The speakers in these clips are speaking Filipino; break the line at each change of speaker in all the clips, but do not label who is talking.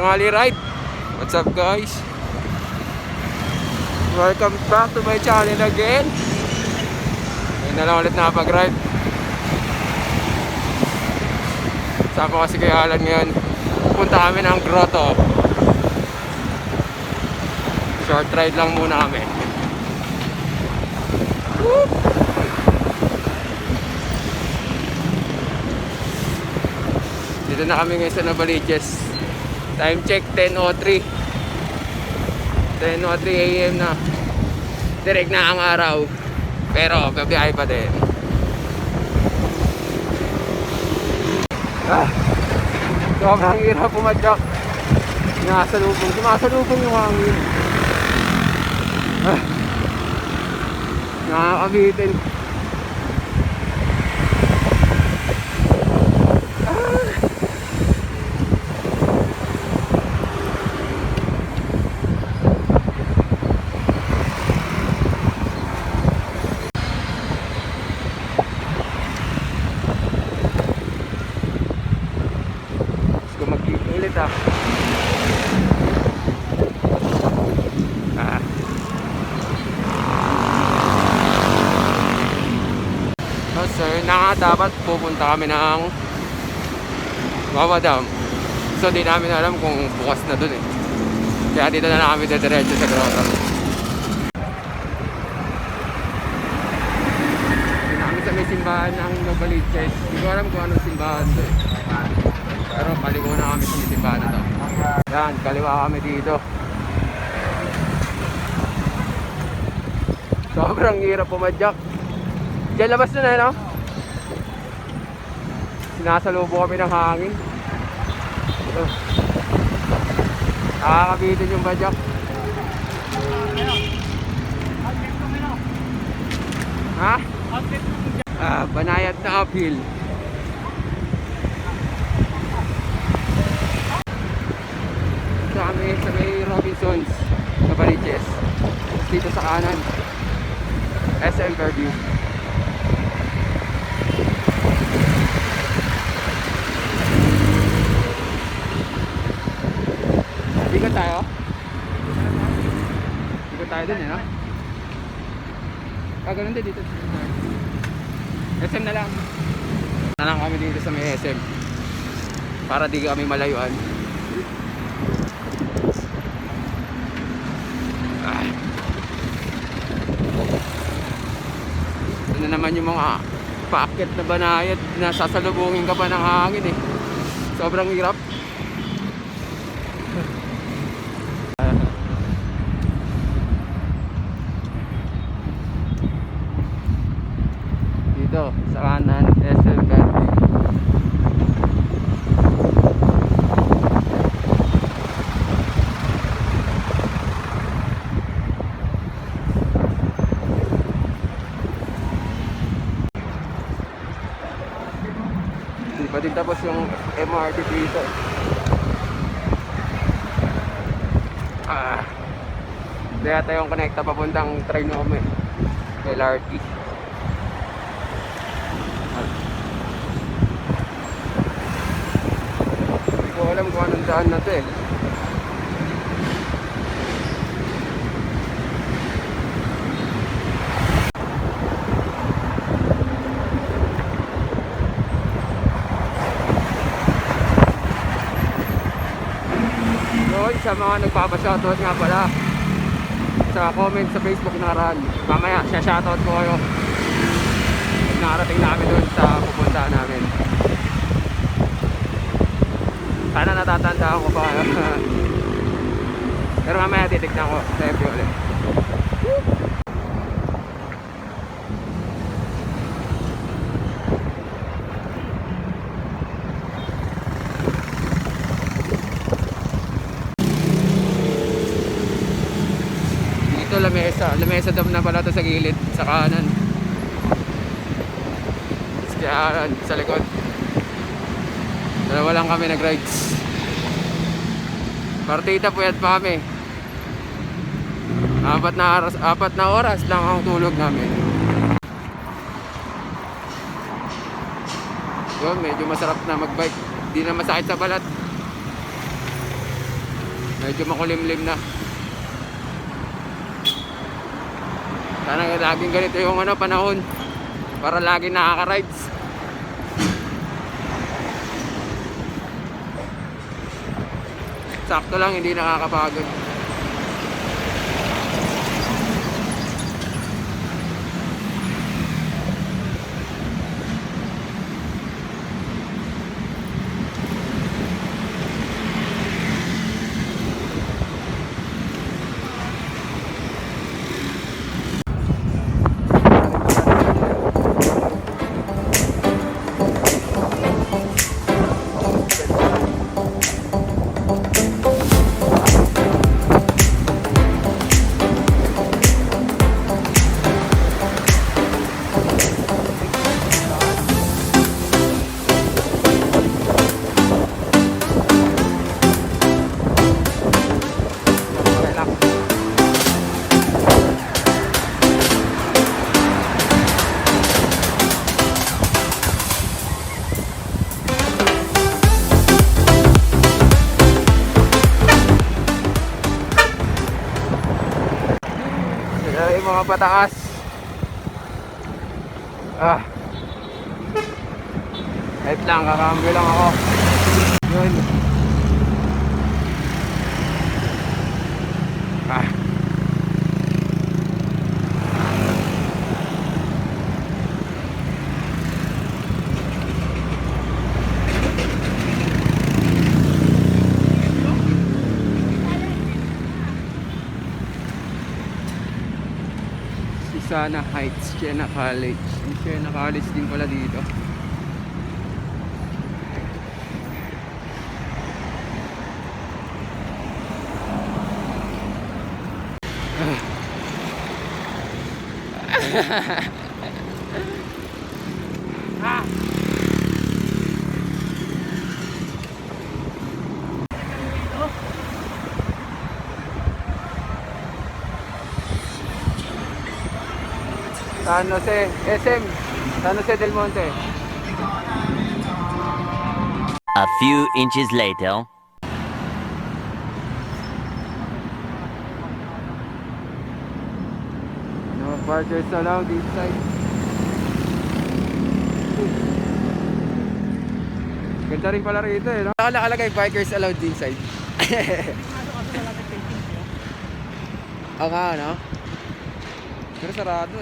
tanghali ride. What's up guys? Welcome back to my channel again. Ngayon na lang ulit nakapag-ride. Saan ko kasi kay Alan ngayon? Punta kami ng grotto. Short ride lang muna kami. Woo! Dito na kami ngayon sa Novaliches. Time check 10:03. 10:03 AM na. Direct na ang araw. Pero babiyahe pa din. Sobrang hirap pumadyak. Sumasalubong yung hangin. Nakakabitin. Mag-iilit ah. So yun na nga, dapat pupunta kami ng Wawa Dam. So di namin alam kung bukas na dun eh. Kaya dito na kami diretso sa grotto. Dito kami sa may simbahan ng Novaliches. Hindi ko alam kung anong simbahan to eh. Pero paligo na kami sa may simbahan na to. Yan, kaliwa kami dito. Sobrang hirap pumadyak. Diyan labas na no? Sinasalubo kami ng hangin. Nakakabitin yung badyak. Ha? Banayad na uphill. Sa kami sa may Robinsons Novaliches. Dito sa kanan SM Fairview. Ikot tayo? Ikot tayo dun eh, no? Ganun din dito. SM na lang. Na lang kami dito sa may SM. Para di kami malayuan. Ito na naman yung mga paakyat na banayad na sasalubungin ka pa ng hangin eh. Sobrang hirap. Dito sa kanan SM Fairview. Hindi pa din tapos yung MRT dito. Hindi yata yung connecta papuntang Trinome LRT. Hindi ko alam kung anong daan na to eh. Sa mga nagpapashoutout nga pala sa comment sa Facebook naran, mamaya shoutout ko kayo pag nakarating namin doon sa pupuntahan namin. Sana natatandaan ko pa kayo. Pero mamaya titignan ko sa FB ulit. Lamesa dam na pala to sa gilid, sa kanan. Kaya sa likod. Dalawa lang kami nag-rides. Partita puyat pa kami. 4 na oras lang ang tulog namin. Yun, medyo masarap na magbike. Di na masakit sa balat. Medyo makulimlim na. Sana laging ganito yung panahon para lagi nakaka-rides. Sakto lang, hindi nakakapagod. Yung mga pataas. Wait lang, kakambyo lang ako. Yun. Sana Heights, Siena College. Yung Siena College din pala dito. San Jose, SM, San Jose del Monte.
A few inches later.
No parkers allowed inside. Ganda rin pala rito no? Nakalagay bikers allowed inside. Nga no? Pero sarado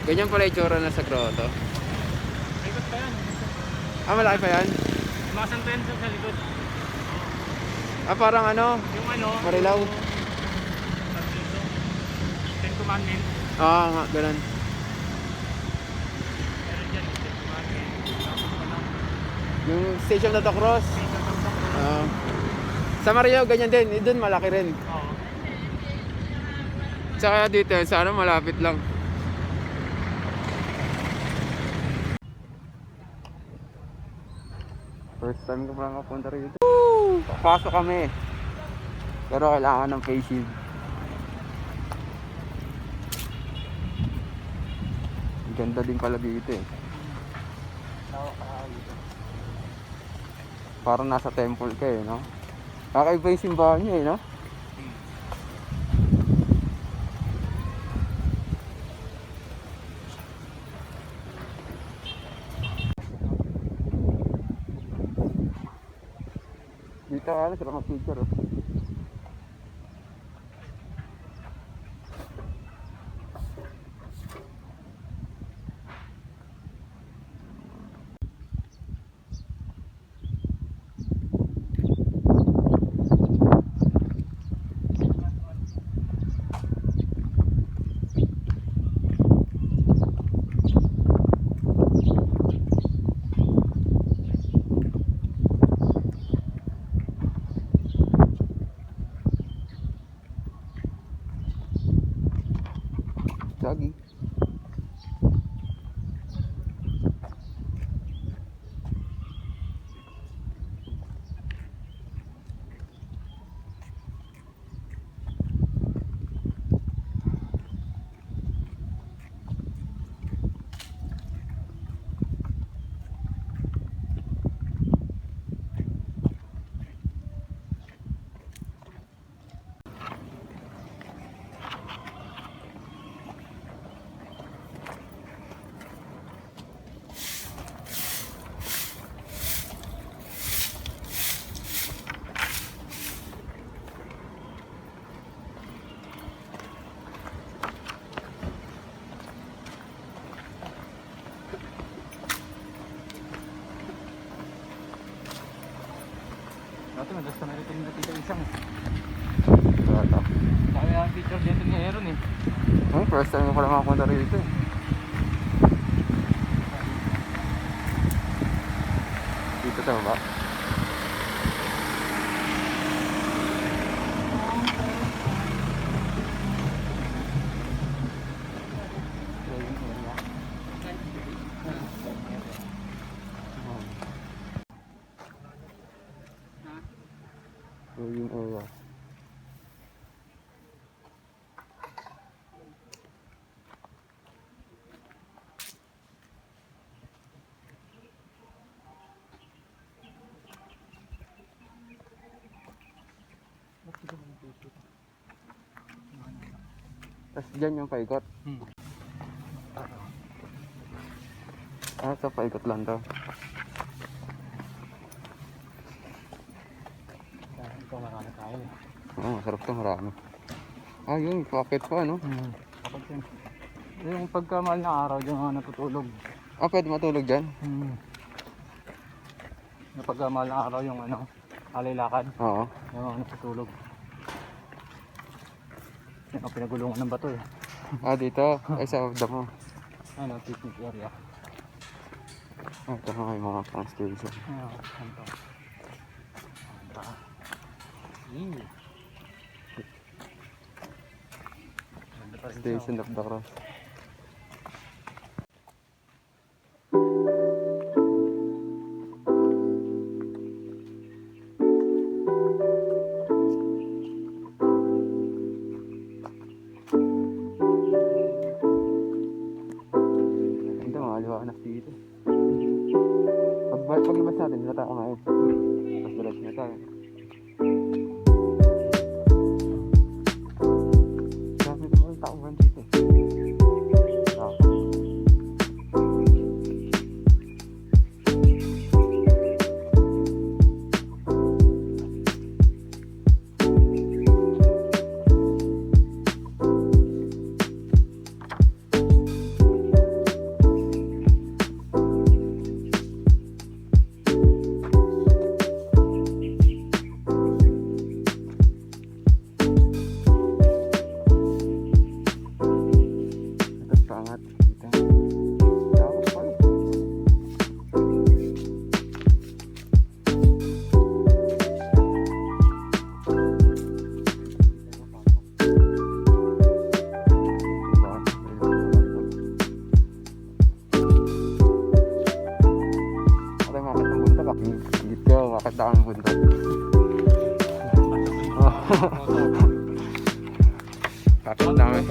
Ganyan pala itsura na sa grotto.
Ikot pa yan.
Malaki pa yan?
Masan pa yan sa likod.
Parang
Yung
Marilaw.
Ten Commandments.
Nga, ganun.
Pero dyan, Ten Commandments.
Yung Station of the Cross. Sa Marilaw, ganyan din. Doon malaki rin.
Oo.
Tsaka dito, sana malapit lang. First time ko pala kapunta rito. Pasok kami. Pero kailangan ng face shield. Ganda din pala dito Parang nasa temple ka no? Kakaiba yung simbahan niya no? Dito sila mag-picture Lagi.
Basta nariting na tita isang.
Bata.
Kaya ang picture dito ni Aaron eh.
Ay, first time ko lang makapunta rito eh. Dito sa baba. Yung area. Tapos dyan yung paikot. Ah, sa paikot lang to.
Ito marami tayo eh.
Oo, masarap to, marami. Ah, yun, pocket pa, no?
Kapag yun. Yung pagkamahal na araw, yung mga natutulog.
Ah, pwede matulog dyan?
Yung pagkamahal na araw, yung ano, alilakad.
Oo.
Yung mga natutulog. Yan ang pinagulungan ng bato eh.
Ah, dito. Ay, sa damo.
Ano, picnic area.
Ah, ito nga yung mga pang station.
Ano, ito.
Station of the Cross. Ito mga liwanag dito. Paglabas natin, wala tayo kumain. Tapos diretso na tayo. Dami naman ang taong dito. Pangat dito. Tawag pa eh. Ate, makit ang bundok ah. Dito, makit ang bundok. Kapit namin.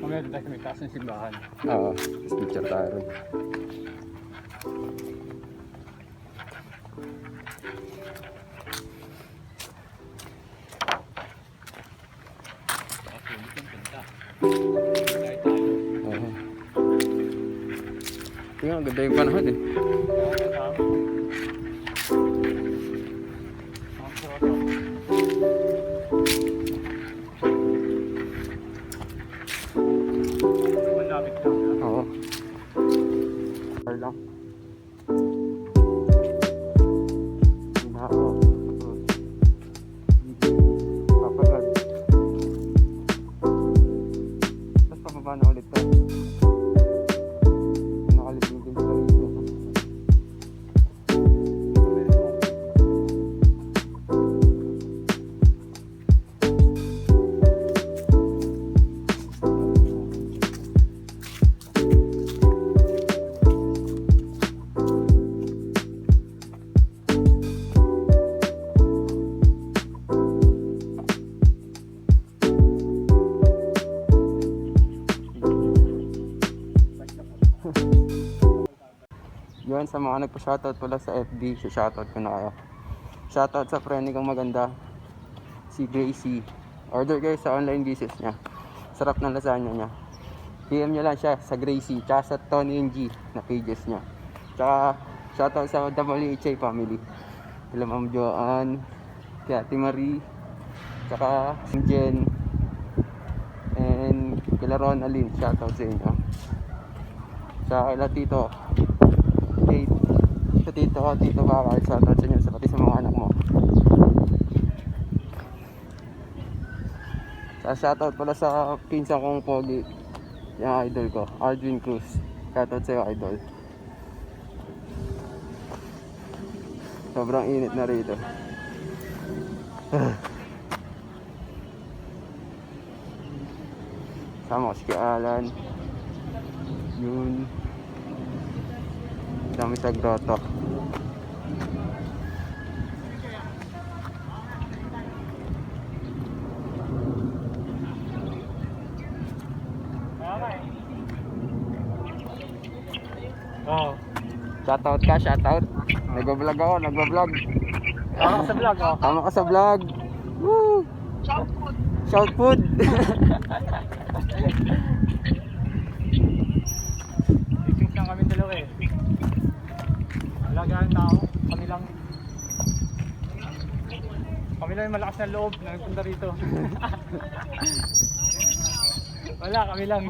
Maganda tayo sa may taas ng simbahan.
Oo, picture tayo rin. Oo. Tingnan, ang ganda yung panahon eh.
Malapit lang.
Oo. Car lang. Ginao. Papagad. Tapos pababa na ulit to. Nakalipin din sa rito. Yun, sa mga nagpa-shoutout pala sa FB, shoutout ko na kayo. Shoutout sa friend kong maganda, si Gracie. Order kayo sa online business niya. Sarap ng lasagna niya. PM nyo lang siya sa Gracie, tsaka sa Tony and G na pages niya. Tsaka shoutout sa WHA family. Kila Ma'am Joanne, kay Ate Marie, tsaka si Jen, and kila Ron Alin, shoutout sa inyo. Sa kila Tito, kay sa Tito Bakal, shoutout sa inyo, sa pati sa mga anak mo. Shoutout pala sa pinsan kong pogi, yung idol ko, Aldwin Cruz. Shoutout sa'yo, idol. Sobrang init na rito. Sama ko si Alan. Yun. Dami sa grotto.
Oo.
Shoutout ka, shoutout. Nagbablog ako, nagbablog.
Tama ka sa vlog, oh.
Tama ka sa vlog. Woo! Shout food.
Isip lang kami dalawa eh. Alagaan na ako. Kami lang yung malakas na loob na nagpunta rito. Wala, kami lang.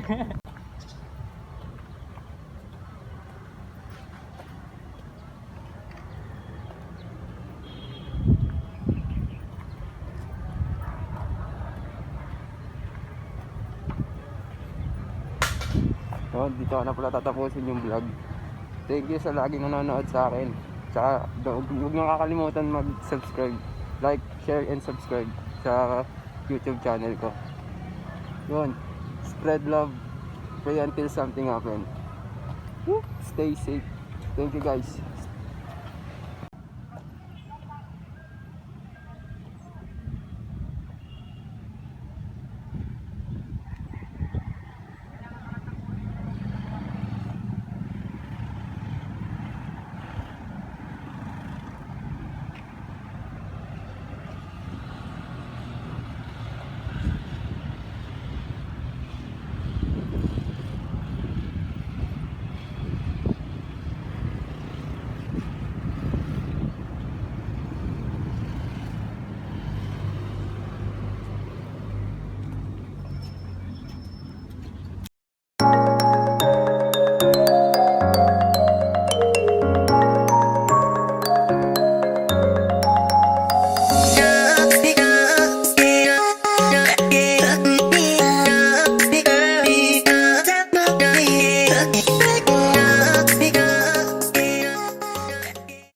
So, dito na pala tatapusin yung vlog. Thank you sa laging nanonood sa akin. Tsaka huwag nyo kakalimutan mag-subscribe, like, share, and subscribe sa YouTube channel ko. Yun, spread love, pray until something happen. Stay safe. Thank you guys.